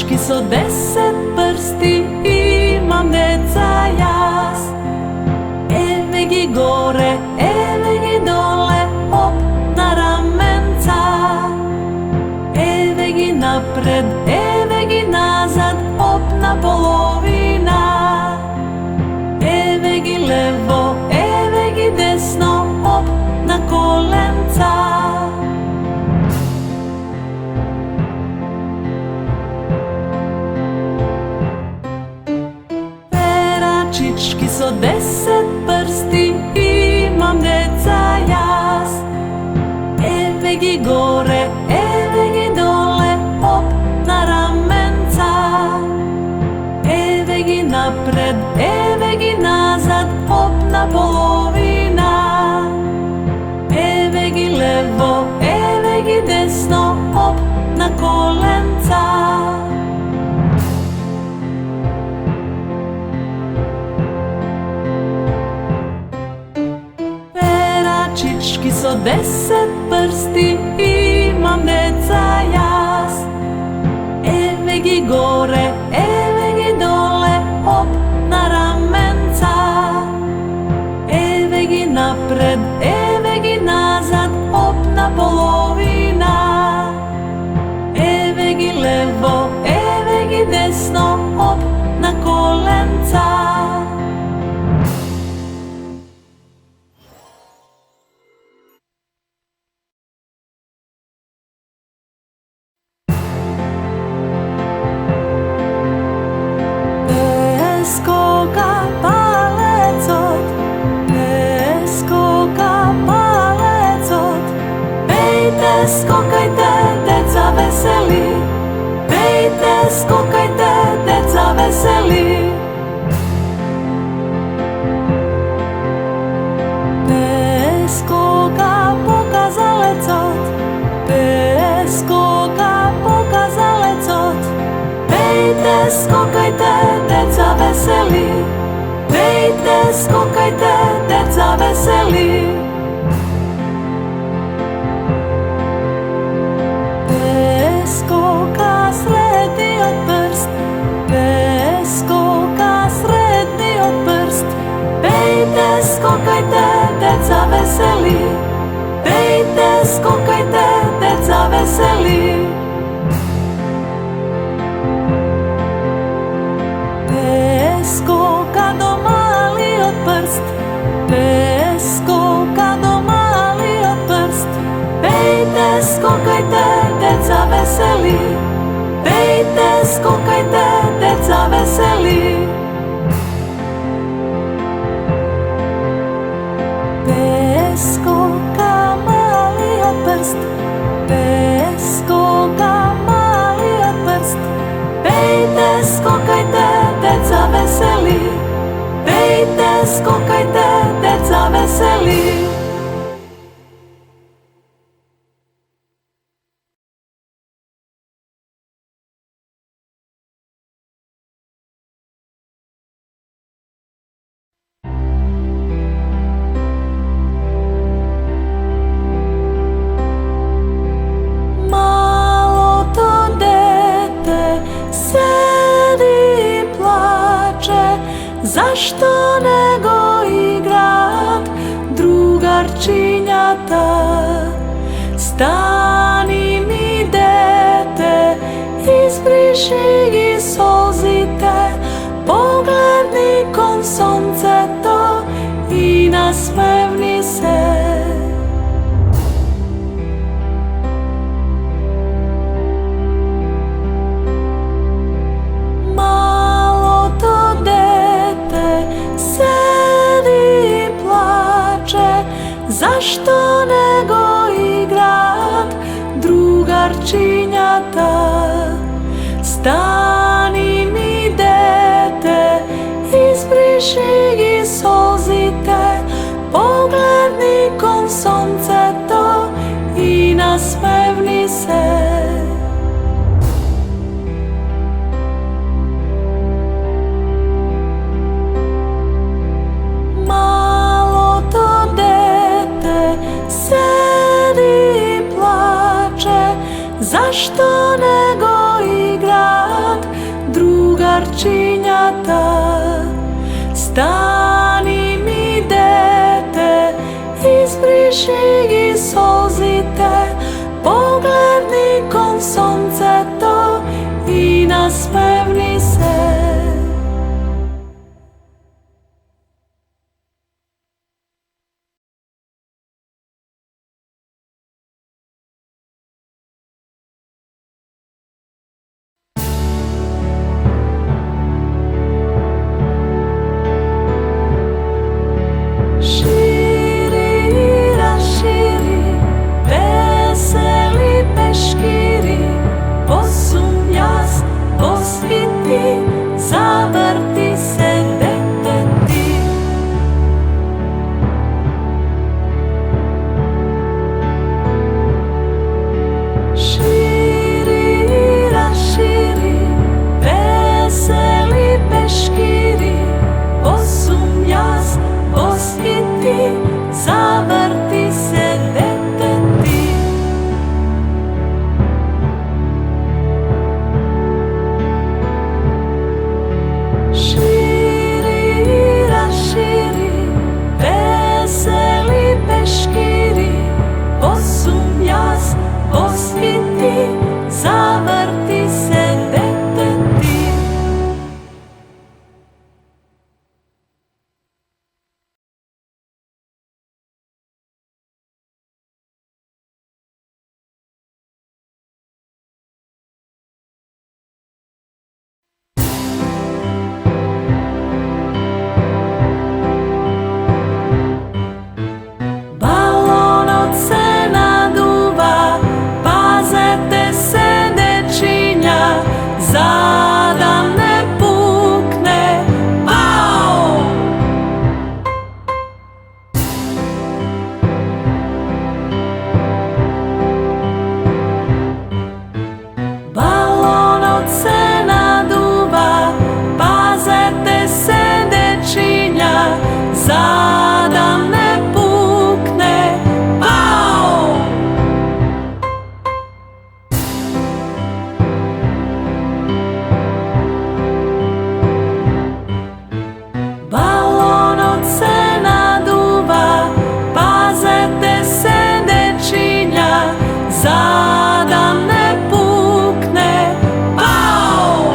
Vračički so 10 prsti, imam deca jas. Evegi gore, evegi dole, hop na ramenca. Evegi napred, evegi nazad, hop na polovina. Evegi levo, evegi desno, hop na kolenca. Vračički so 10 prsti, imam deca jas. Evegi gore, evegi dole, hop na ramenca. Evegi napred, evegi nazad, hop na polovina. Evegi levo, evegi desno, hop na kolenca. Vračički so 10 prsti, imam deca jas. Evegi gore, evegi dole, hop na ramenca. Evegi napred, evegi nazad, hop na polovina. Evegi levo, evegi desno, hop na kolenca. Skoka palecot, skoka palecot. Pejte, skokajte, deca veseli. Pejte, skokajte, deca veseli. Skoka pokazalecot, skoka pokazalecot. Pejte, skokajte, deca veseli. Pejte, skokajte, deca veseli. Skoka srednji od prst, skoka srednji od prst. Pejte, skokajte, deca veseli. Pejte, skokajte, deca veseli. Skoka do mali od prst, skoka do mali od prst. Pejte, skokajte, deca veseli. Pejte, skokajte, deca veseli. Skoka mali od prst, skoka mali od prst. Pejte, skokajte, deca veseli. Pejte, skokajte, deca veseli. Malo to dete sedi i plače. Zašto nego igrat drugarčinjata? Stani mi dete, izbriši gi solzite. Pogledni kon sonce to i nasmevni se. Malo to dete sedi i plače. Zašto nego igrat drugarčinjata? Stani mi dete, izbriši gi solzite. Pogledni kon sonce to i nasmevni se. Malo to dete sedi i plače. Zašto nego igrat оченята. Стани ми, дете, избриши ги сълзите, погледни кон сонцето и насмевни се. Завърти се, дете ти. Шири, разшири, весели пешкири, посум аз, посхити, завърти се, дете ти. Шири, разшири, весели пешкири, посум аз, посхити, завърти се, дете ти. Балонът се надува, пазете се, дечиня, за да не пукне. Пау! Балонът се надува, пазете се, дечиня, за да не пукне. Пау! Балонът се надува, пазете се, дечиня, за да не пукне. Пау!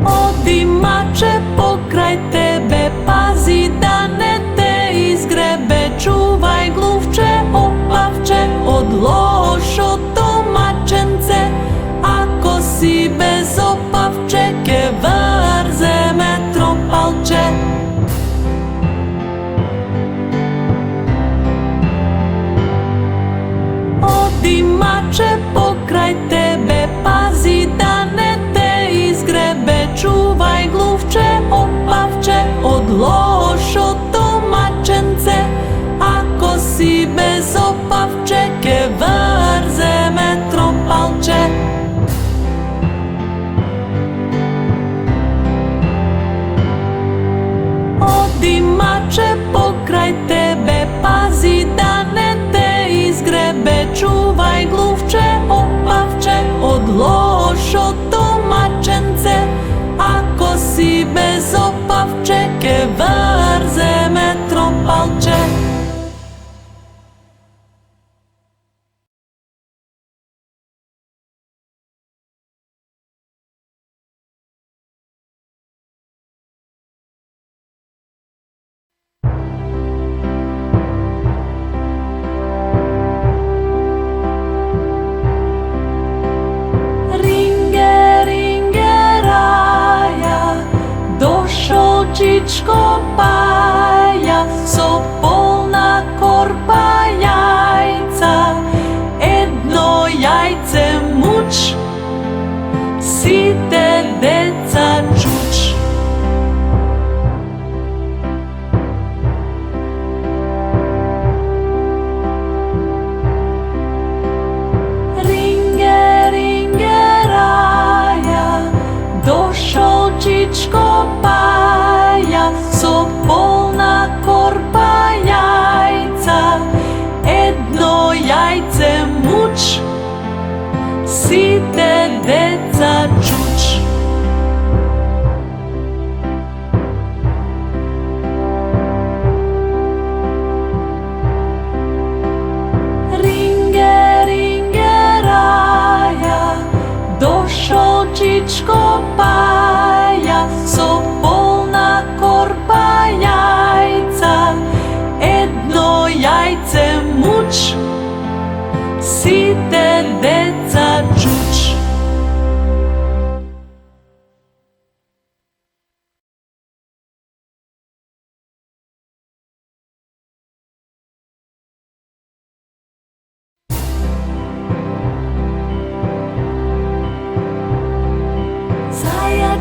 Оди, маче, покрай тебе, пази да не те изгребе. Чувай, глувче, опавче, от лошото маченце. Ако си без опавче, ке върземе тропалче. Оди, маче, покрай тебе, пази да не те изгребе. Чувай, глувче, опавче, от лошото маченце. Ако си без опавче, ке върземе тропалче. Оди, маче, покрай тебе, пази да не те изгребе. Чувай, глувче, опавче, от лошото маченце. Ако си без опавче, ке върземе тропалче. Čičko paja, so polna korpa jajca, jedno jajce muč, site deca čuč.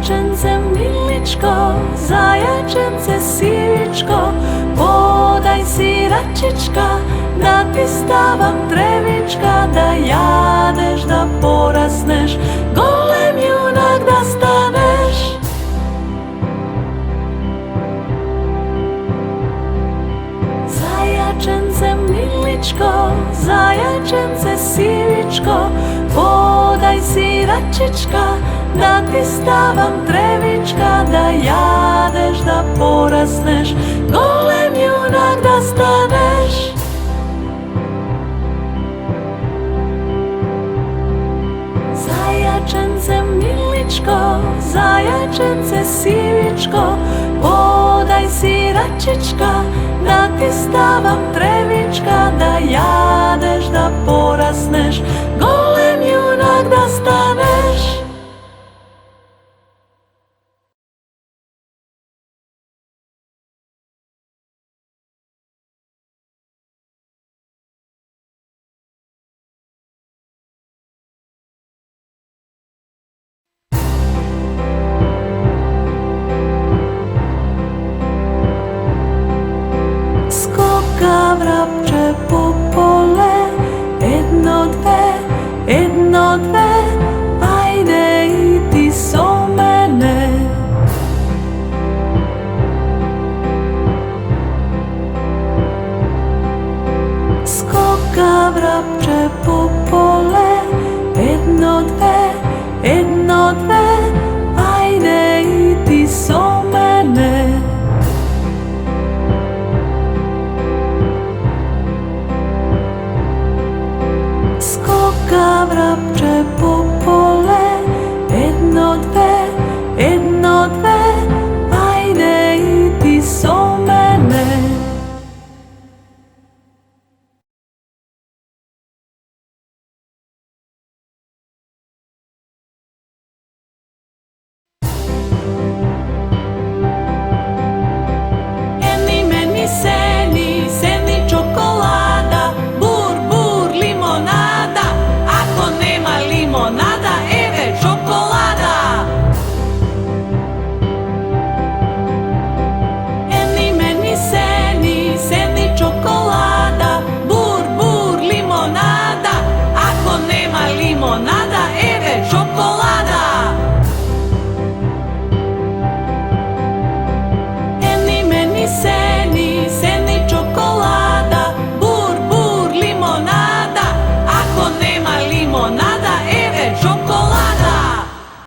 Zajačence miličko, zajačence sivečko, podaj si račička, da ti stavam trevička, da jadeš, da porasneš, golem junak da staneš. Zajačence miličko, zajačence sivečko, podaj si račička, da ti stavam trevička, da jadeš, da porasneš, golem junak da staneš. Zajačence miličko, zajačence sivečko, podaj si račička, da ti stavam trevička, da jadeš, da porasneš, golem junak da staneš. Skoka vrabče po pole, jedno, dve, ajde i ti so mene. Skoka vrabče